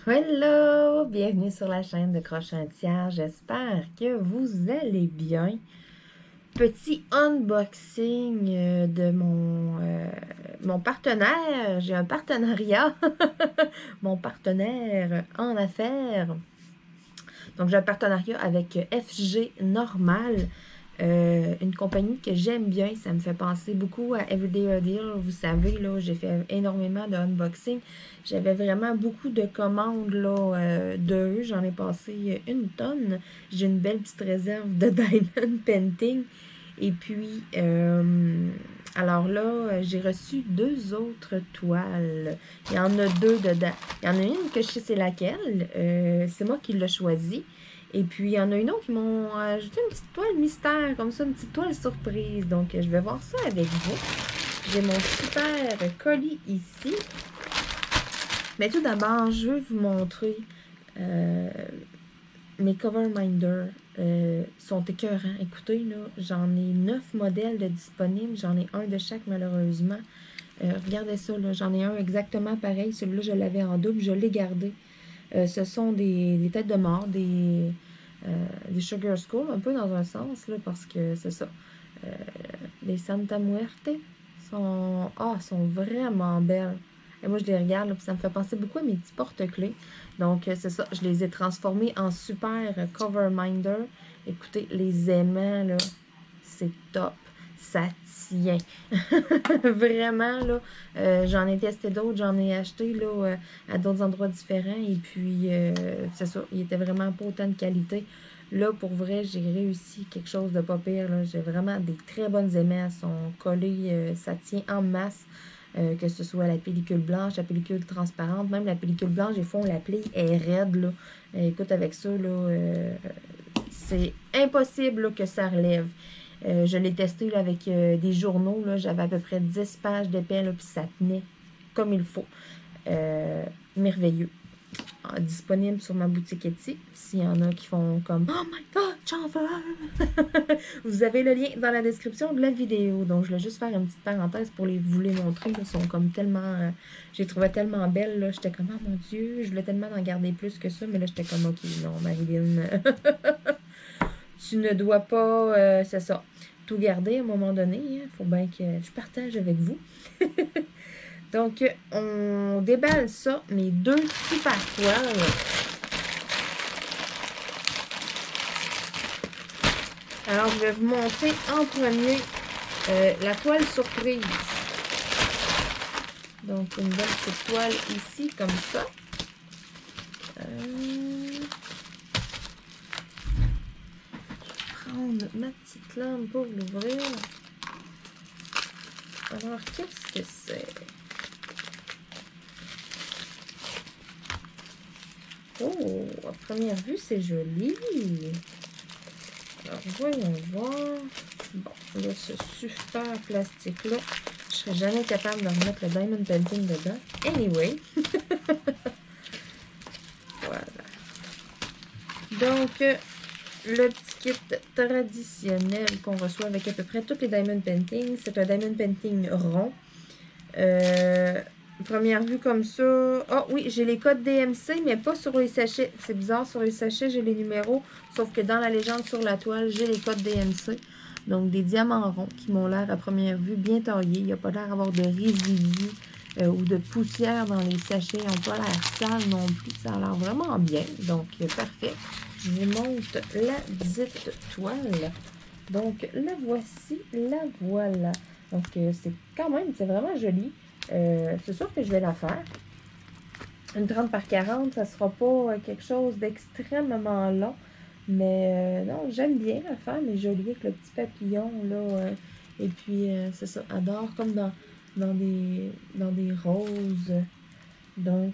Hello! Bienvenue sur la chaîne de Crochet un tiers. J'espère que vous allez bien. Petit unboxing de mon partenaire. J'ai un partenariat. Mon partenaire en affaires. Donc, j'ai un partenariat avec FG Normal. Une compagnie que j'aime bien, ça me fait penser beaucoup à Everyday Deal. Vous savez, là, j'ai fait énormément de unboxing. J'avais vraiment beaucoup de commandes là, d'eux. J'en ai passé une tonne. J'ai une belle petite réserve de Diamond Painting. Et puis, alors là, j'ai reçu 2 autres toiles. Il y en a 2 dedans. Il y en a une que je sais c'est laquelle. C'est moi qui l'ai choisie. Et puis, il y en a une autre qui m'ont ajouté une petite toile mystère, comme ça, une petite toile surprise. Donc, je vais voir ça avec vous. J'ai mon super colis ici. Mais tout d'abord, je veux vous montrer mes cover minders. Sont écœurants. Écoutez, là, j'en ai 9 modèles de disponibles. J'en ai un de chaque, malheureusement. Regardez ça, là. J'en ai un exactement pareil. Celui-là, je l'avais en double. Je l'ai gardé. Ce sont des têtes de mort, des Sugar Skull, un peu dans un sens, là, parce que c'est ça. Les Santa Muerte sont vraiment belles. Et moi, je les regarde, là, puis ça me fait penser beaucoup à mes petits porte-clés. Donc, c'est ça. Je les ai transformés en super cover minder. Écoutez, les aimants, là, c'est top. Ça tient. Vraiment, là. J'en ai testé d'autres. J'en ai acheté, là, à d'autres endroits différents. Et puis, c'est ça. Ils étaient vraiment pas autant de qualité. Là, pour vrai, j'ai réussi quelque chose de pas pire. J'ai vraiment des très bonnes aimants. Elles sont collées, ça tient en masse. Que ce soit la pellicule blanche, la pellicule transparente, même la pellicule blanche, des fois on la plie, elle est raide. Là. Écoute, avec ça, là, c'est impossible là, que ça relève. Je l'ai testé là, avec des journaux. J'avais à peu près 10 pages d'épais, puis ça tenait comme il faut. Merveilleux. Disponible sur ma boutique Etsy. S'il y en a qui font comme « Oh my God, j'en veux! » Vous avez le lien dans la description de la vidéo. Donc, je vais juste faire une petite parenthèse pour vous les montrer. Ils sont comme tellement... j'ai trouvé tellement belles. J'étais comme « Oh mon Dieu! » Je voulais tellement en garder plus que ça. Mais là, j'étais comme « Ok, non, Marilyn. Tu ne dois pas... c'est ça. Tout garder à un moment donné. Il faut bien que je partage avec vous. » Donc, on déballe ça, mes 2 super toiles. Alors, je vais vous montrer en premier la toile surprise. Donc, une belle petite toile ici, comme ça. Je vais prendre ma petite lampe pour l'ouvrir. Alors, qu'est-ce que c'est? Oh, à première vue, c'est joli. Alors, voyons voir. Bon, là, ce super plastique-là, je serais jamais capable de remettre le Diamond Painting dedans. Anyway. Voilà. Donc, le petit kit traditionnel qu'on reçoit avec à peu près tous les Diamond Paintings. C'est un Diamond Painting rond. Première vue comme ça. Ah oui, j'ai les codes DMC, mais pas sur les sachets. C'est bizarre, sur les sachets, j'ai les numéros. Sauf que dans la légende sur la toile, j'ai les codes DMC. Donc, des diamants ronds qui m'ont l'air à première vue bien taillés. Il n'y a pas l'air d'avoir de résidus ou de poussière dans les sachets. Ils n'ont pas l'air sales non plus. Ça a l'air vraiment bien. Donc, parfait. Je vous montre la dite toile. Donc, la voici, la voilà. Donc, c'est quand même, c'est vraiment joli. C'est sûr que je vais la faire. Une 30 par 40, ça sera pas quelque chose d'extrêmement long. Mais non, j'aime bien la faire, mais jolie avec le petit papillon, là. Et puis, c'est ça, adore comme dans des roses. Donc,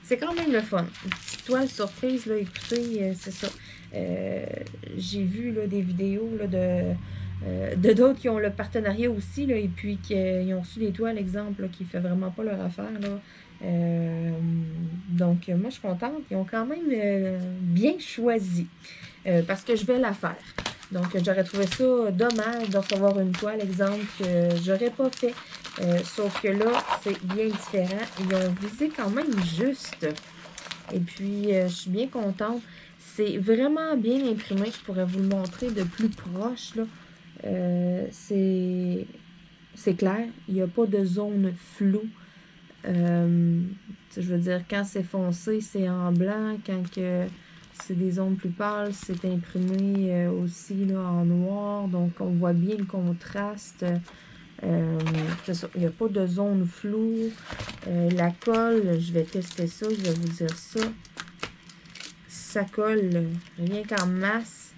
c'est quand même le fun. Une petite toile surprise, là, écoutez, c'est ça. J'ai vu là, des vidéos là, de d'autres qui ont le partenariat aussi, là, et puis qui ont reçu des toiles, exemple, là, qui ne fait vraiment pas leur affaire. Là. Donc, moi, je suis contente. Ils ont quand même bien choisi parce que je vais la faire. Donc, j'aurais trouvé ça dommage de recevoir une toile, exemple, que j'aurais pas fait. Sauf que là, c'est bien différent. Ils ont visé quand même juste. Et puis, je suis bien contente. C'est vraiment bien imprimé. Je pourrais vous le montrer de plus proche, là. C'est clair. Il n'y a pas de zone floue. Je veux dire, quand c'est foncé, c'est en blanc. Quand c'est des zones plus pâles, c'est imprimé aussi là, en noir. Donc, on voit bien le contraste. C'est ça, il n'y a pas de zone floue. La colle, je vais tester ça, je vais vous dire ça. Ça colle rien qu'en masse.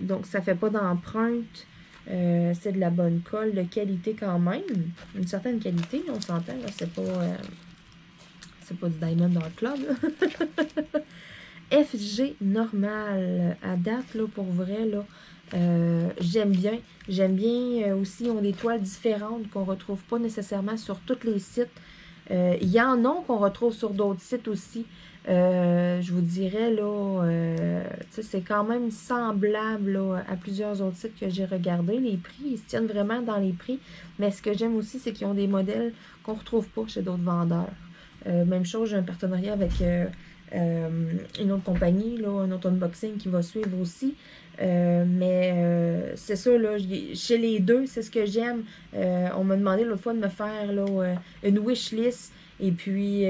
Donc, ça ne fait pas d'empreinte. C'est de la bonne colle, de qualité quand même. Une certaine qualité, on s'entend. C'est pas du Diamond Art Club. FG normal. À date, là, pour vrai, là, j'aime bien. J'aime bien aussi, ils ont des toiles différentes qu'on ne retrouve pas nécessairement sur tous les sites. Il y en a qu'on retrouve sur d'autres sites aussi. Je vous dirais, là, c'est quand même semblable là, à plusieurs autres sites que j'ai regardés. Les prix, ils se tiennent vraiment dans les prix. Mais ce que j'aime aussi, c'est qu'ils ont des modèles qu'on ne retrouve pas chez d'autres vendeurs. Même chose, j'ai un partenariat avec une autre compagnie, là, un autre unboxing qui va suivre aussi. C'est ça, là, chez les deux, c'est ce que j'aime. On m'a demandé l'autre fois de me faire là, une wishlist. Et puis,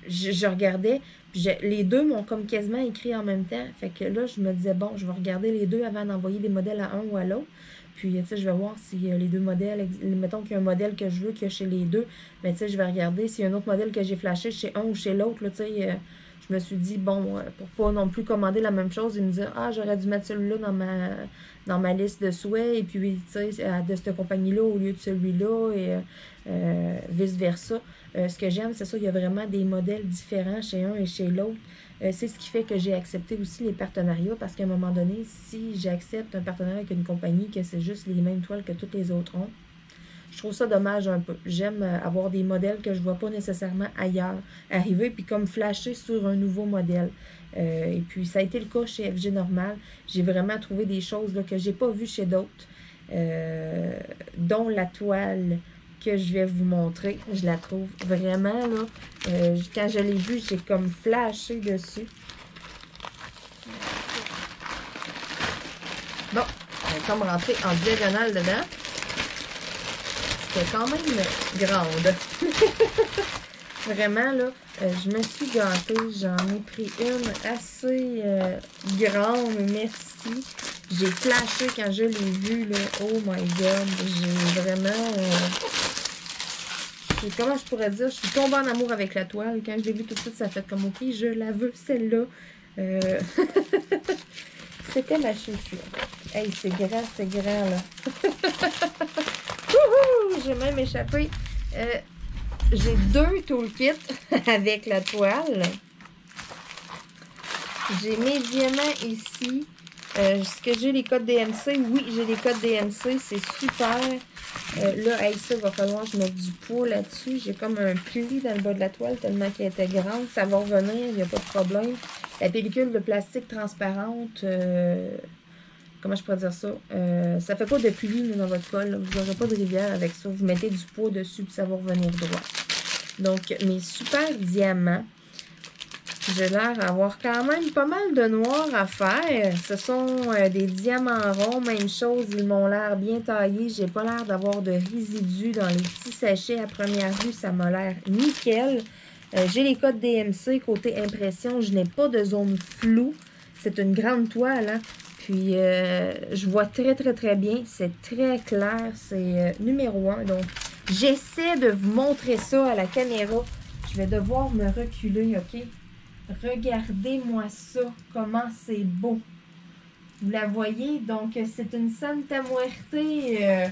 je regardais. Puis les deux m'ont comme quasiment écrit en même temps. Fait que là, je me disais, bon, je vais regarder les deux avant d'envoyer des modèles à un ou à l'autre. Puis, tu sais, je vais voir si les deux modèles, mettons qu'il y a un modèle que je veux qu'il y a chez les deux. Mais tu sais, je vais regarder s'il y a un autre modèle que j'ai flashé chez un ou chez l'autre, tu sais. Je me suis dit, bon, pour pas non plus commander la même chose et me dire, ah, j'aurais dû mettre celui-là dans ma liste de souhaits, et puis, tu sais, de cette compagnie-là au lieu de celui-là, et vice-versa. Ce que j'aime, c'est ça, il y a vraiment des modèles différents chez un et chez l'autre. C'est ce qui fait que j'ai accepté aussi les partenariats, parce qu'à un moment donné, si j'accepte un partenariat avec une compagnie, que c'est juste les mêmes toiles que toutes les autres ont, je trouve ça dommage un peu. J'aime avoir des modèles que je ne vois pas nécessairement ailleurs arriver, puis comme flasher sur un nouveau modèle. Et puis, ça a été le cas chez FG Normal. J'ai vraiment trouvé des choses là, que je n'ai pas vues chez d'autres, dont la toile que je vais vous montrer. Je la trouve vraiment, là, quand je l'ai vue, j'ai comme flashé dessus. Bon, elle est comme rentrée en diagonale dedans. C'est quand même grande. Vraiment, là, je me suis gâtée. J'en ai pris une assez grande, merci. J'ai flashé quand je l'ai vue, là. Oh my God, j'ai vraiment... comment je pourrais dire? Je suis tombée en amour avec la toile. Quand je l'ai vue tout de suite, ça a fait comme, OK, je la veux, celle-là. C'était ma chouchou. Hey, c'est grand, là. J'ai même échappé. J'ai 2 toolkits avec la toile. J'ai mes diamants ici. Est-ce que j'ai les codes DMC? Oui, j'ai les codes DMC. C'est super. Là, avec ça, il va falloir que je mette du poids là-dessus. J'ai comme un pli dans le bas de la toile tellement qu'elle était grande. Ça va revenir, il n'y a pas de problème. La pellicule de plastique transparente... comment je pourrais dire ça? Ça fait pas de pluie dans votre colle. Là. Vous n'aurez pas de rivière avec ça. Vous mettez du poids dessus puis ça va revenir droit. Donc, mes super diamants. J'ai l'air d'avoir quand même pas mal de noir à faire. Ce sont des diamants ronds. Même chose, ils m'ont l'air bien taillés. J'ai pas l'air d'avoir de résidus dans les petits sachets. À première vue, ça m'a l'air nickel. J'ai les codes DMC. Côté impression, je n'ai pas de zone floue. C'est une grande toile, hein? Puis, je vois très, très, très bien. C'est très clair. C'est numéro 1. Donc, j'essaie de vous montrer ça à la caméra. Je vais devoir me reculer, OK? Regardez-moi ça. Comment c'est beau. Vous la voyez? Donc, c'est une Santa Muerte,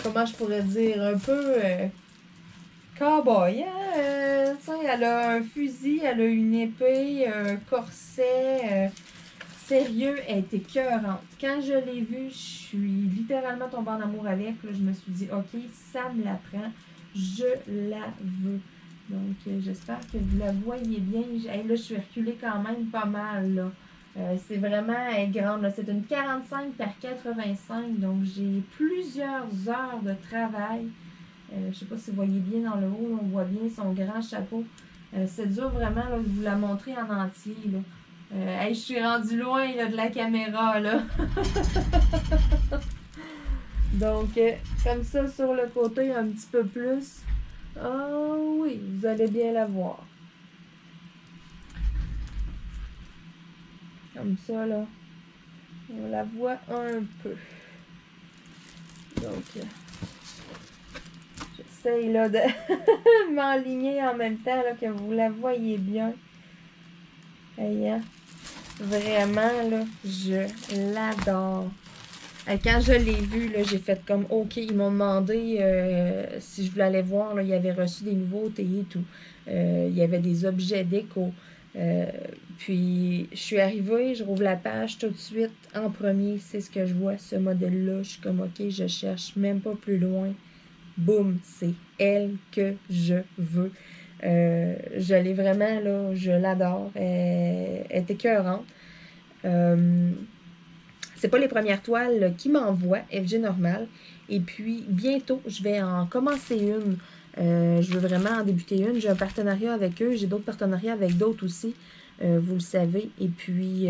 comment je pourrais dire? Un peu cowboy. Hein? Elle a un fusil, elle a une épée, un corset... sérieux, elle était écœurante. Quand je l'ai vue, je suis littéralement tombée en amour avec. Là, je me suis dit, OK, ça me la prend. Je la veux. Donc, j'espère que vous la voyez bien. Là, je suis reculée quand même pas mal. Là. C'est vraiment elle est grande. C'est une 45 par 85. Donc, j'ai plusieurs heures de travail. Je ne sais pas si vous voyez bien dans le haut. Là, on voit bien son grand chapeau. C'est dur vraiment là, de vous la montrer en entier. Là. Hey, je suis rendue loin là, de la caméra. Là. Donc, comme ça, sur le côté, un petit peu plus. Oh oui, vous allez bien la voir. Comme ça, là. On la voit un peu. Donc, j'essaye là de m'enligner en même temps là, que vous la voyez bien. Hey, hein? Vraiment, là, je l'adore. Quand je l'ai vue, là, j'ai fait comme, OK, ils m'ont demandé si je voulais aller voir, là, ils avaient reçu des nouveautés et tout. Il y avait des objets déco. Puis, je suis arrivée, je rouvre la page tout de suite. En premier, c'est ce que je vois, ce modèle-là. Je suis comme, OK, je cherche même pas plus loin. Boum, c'est elle que je veux. Je l'ai vraiment, là, je l'adore. Elle est écœurante. C'est pas les premières toiles qui m'envoient, FG Normal. Et puis, bientôt, je vais en commencer une. Je veux vraiment en débuter une. J'ai un partenariat avec eux. J'ai d'autres partenariats avec d'autres aussi. Vous le savez. Et puis,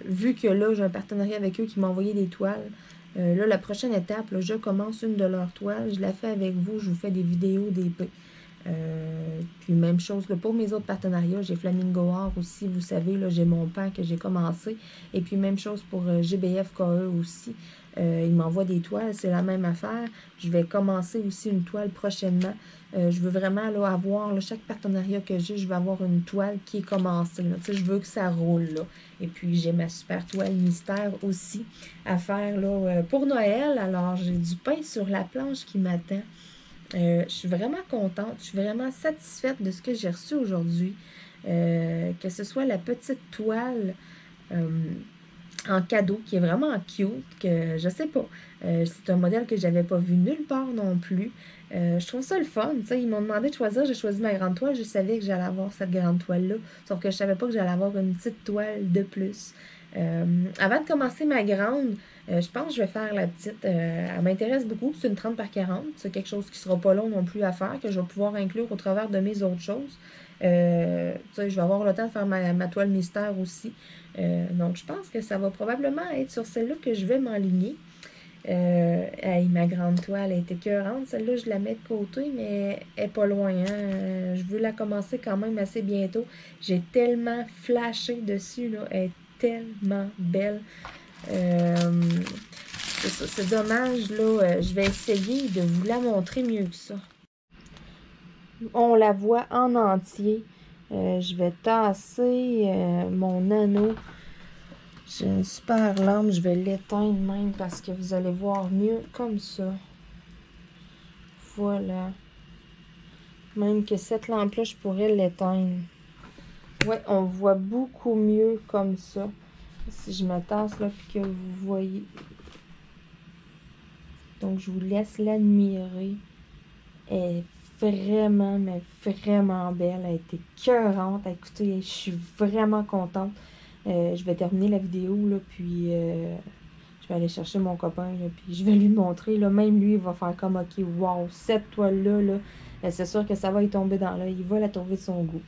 vu que là, j'ai un partenariat avec eux qui m'a envoyé des toiles, là, la prochaine étape, là, je commence une de leurs toiles. Je la fais avec vous. Je vous fais des vidéos, des puis même chose là, pour mes autres partenariats, j'ai Flamingo Art aussi, vous savez, là, j'ai mon pain que j'ai commencé. Et puis même chose pour GBF KE aussi. Il m'envoie des toiles, c'est la même affaire. Je vais commencer aussi une toile prochainement. Je veux vraiment là, avoir là, chaque partenariat que j'ai, je vais avoir une toile qui est commencée. Là. Je veux que ça roule. Là. Et puis j'ai ma super toile mystère aussi à faire là, pour Noël. Alors j'ai du pain sur la planche qui m'attend. Je suis vraiment contente, je suis vraiment satisfaite de ce que j'ai reçu aujourd'hui. Que ce soit la petite toile en cadeau qui est vraiment cute, que je sais pas. C'est un modèle que j'avais pas vu nulle part non plus. Je trouve ça le fun. T'sais, ils m'ont demandé de choisir, j'ai choisi ma grande toile. Je savais que j'allais avoir cette grande toile-là. Sauf que je savais pas que j'allais avoir une petite toile de plus. Avant de commencer ma grande, je pense que je vais faire la petite. Elle m'intéresse beaucoup. C'est une 30 par 40. C'est quelque chose qui sera pas long non plus à faire, que je vais pouvoir inclure au travers de mes autres choses. Je vais avoir le temps de faire ma toile mystère aussi. Donc, je pense que ça va probablement être sur celle-là que je vais m'enligner. Hey, ma grande toile est écœurante. Celle-là, je la mets de côté, mais elle n'est pas loin. Hein? Je veux la commencer quand même assez bientôt. J'ai tellement flashé dessus. Là. Elle est tellement belle. C'est dommage. Là, je vais essayer de vous la montrer mieux que ça. On la voit en entier. Je vais tasser mon anneau. J'ai une super lampe, je vais l'éteindre même parce que vous allez voir mieux comme ça. Voilà. Même que cette lampe-là, je pourrais l'éteindre. Ouais, on voit beaucoup mieux comme ça. Si je me tasse là, puis que vous voyez. Donc, je vous laisse l'admirer. Elle est vraiment, mais vraiment belle. Elle a été écœurante. Écoutez, je suis vraiment contente. Je vais terminer la vidéo, là, puis je vais aller chercher mon copain, là, puis je vais lui montrer. Là, même lui, il va faire comme, OK, wow, cette toile-là, là, c'est sûr que ça va y tomber dans l'œil. Il va la trouver de son goût.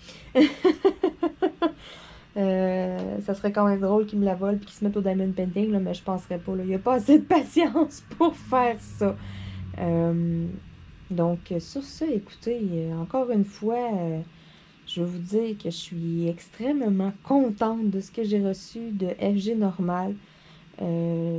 Ça serait quand même drôle qu'il me la vole et qu'il se mette au diamond painting, là, mais je penserais pas. Là. Il n'y a pas assez de patience pour faire ça. Donc, sur ça, écoutez, encore une fois, je veux vous dire que je suis extrêmement contente de ce que j'ai reçu de FG Normal.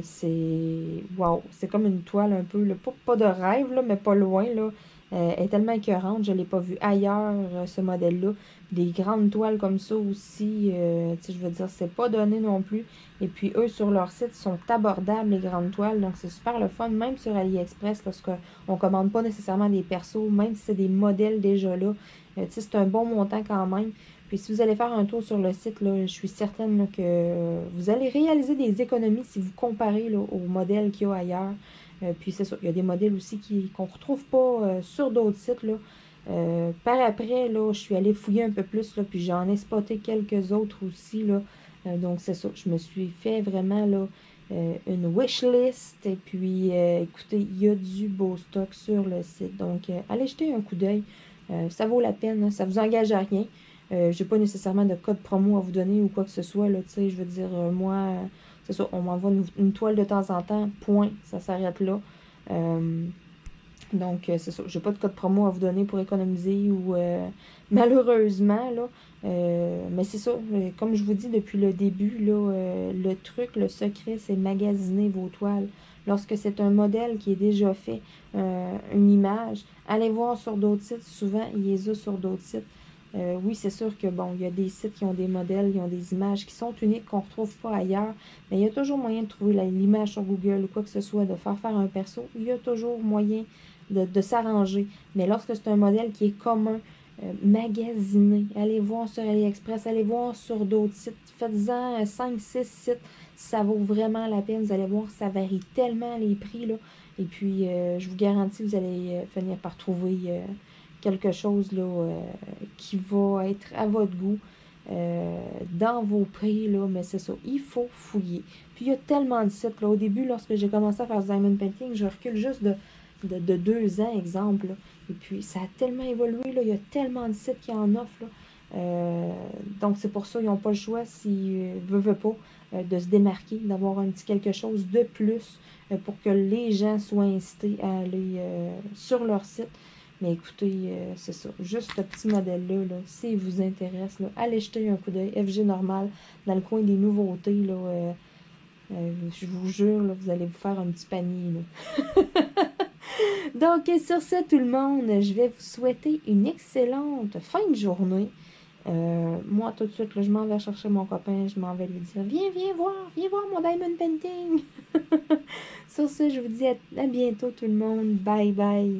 C'est wow, c'est comme une toile un peu, là, pas de rêve, là, mais pas loin. Là. Elle est tellement écœurante, je ne l'ai pas vue ailleurs, ce modèle-là. Des grandes toiles comme ça aussi, je veux dire, c'est pas donné non plus. Et puis eux, sur leur site, sont abordables, les grandes toiles. Donc c'est super le fun, même sur AliExpress, lorsqu'on ne commande pas nécessairement des persos, même si c'est des modèles déjà là. C'est un bon montant quand même. Puis si vous allez faire un tour sur le site, là, je suis certaine là, que vous allez réaliser des économies si vous comparez là, aux modèles qu'il y a ailleurs. Puis c'est ça, il y a des modèles aussi qu'on ne retrouve pas sur d'autres sites. Là. Par après, là, je suis allée fouiller un peu plus, là, puis j'en ai spoté quelques autres aussi. Là. Donc, c'est ça. Je me suis fait vraiment là une wishlist. Et puis, écoutez, il y a du beau stock sur le site. Donc, allez jeter un coup d'œil. Ça vaut la peine. Hein, ça ne vous engage à rien. Je n'ai pas nécessairement de code promo à vous donner ou quoi que ce soit. Là, je veux dire, moi, c'est ça. On m'envoie une toile de temps en temps. Point. Ça s'arrête là. Donc, c'est ça. J'ai pas de code promo à vous donner pour économiser ou malheureusement, là. Mais c'est ça. Comme je vous dis depuis le début, là, le truc, le secret, c'est magasiner vos toiles. Lorsque c'est un modèle qui est déjà fait, une image, allez voir sur d'autres sites. Souvent, il y a sur d'autres sites. Oui, c'est sûr que bon, il y a des sites qui ont des modèles, qui ont des images qui sont uniques, qu'on ne retrouve pas ailleurs. Mais il y a toujours moyen de trouver l'image sur Google ou quoi que ce soit, de faire un perso. Il y a toujours moyen de s'arranger. Mais lorsque c'est un modèle qui est commun, magasiné, allez voir sur AliExpress, allez voir sur d'autres sites. Faites-en 5-6 sites. Ça vaut vraiment la peine. Vous allez voir, ça varie tellement les prix, là. Et puis, je vous garantis, vous allez finir par trouver quelque chose là, qui va être à votre goût dans vos prix, là, mais c'est ça, il faut fouiller. Puis il y a tellement de sites. Là. Au début, lorsque j'ai commencé à faire du diamond painting, je recule juste de 2 ans, exemple. Là. Et puis, ça a tellement évolué, là, il y a tellement de sites qui en offrent. Là. Donc, c'est pour ça qu'ils n'ont pas le choix, s'ils ne veulent pas, de se démarquer, d'avoir un petit quelque chose de plus pour que les gens soient incités à aller sur leur site. Mais écoutez, c'est ça. Juste ce petit modèle-là, là, s'il vous intéresse, là, allez jeter un coup d'œil. FG Normal, dans le coin des nouveautés, là, je vous jure, là, vous allez vous faire un petit panier. Là. Donc, sur ce, tout le monde, je vais vous souhaiter une excellente fin de journée. Moi, tout de suite, là, je m'en vais chercher mon copain, je m'en vais lui dire, viens voir mon diamond painting. Sur ce, je vous dis à bientôt, tout le monde. Bye, bye.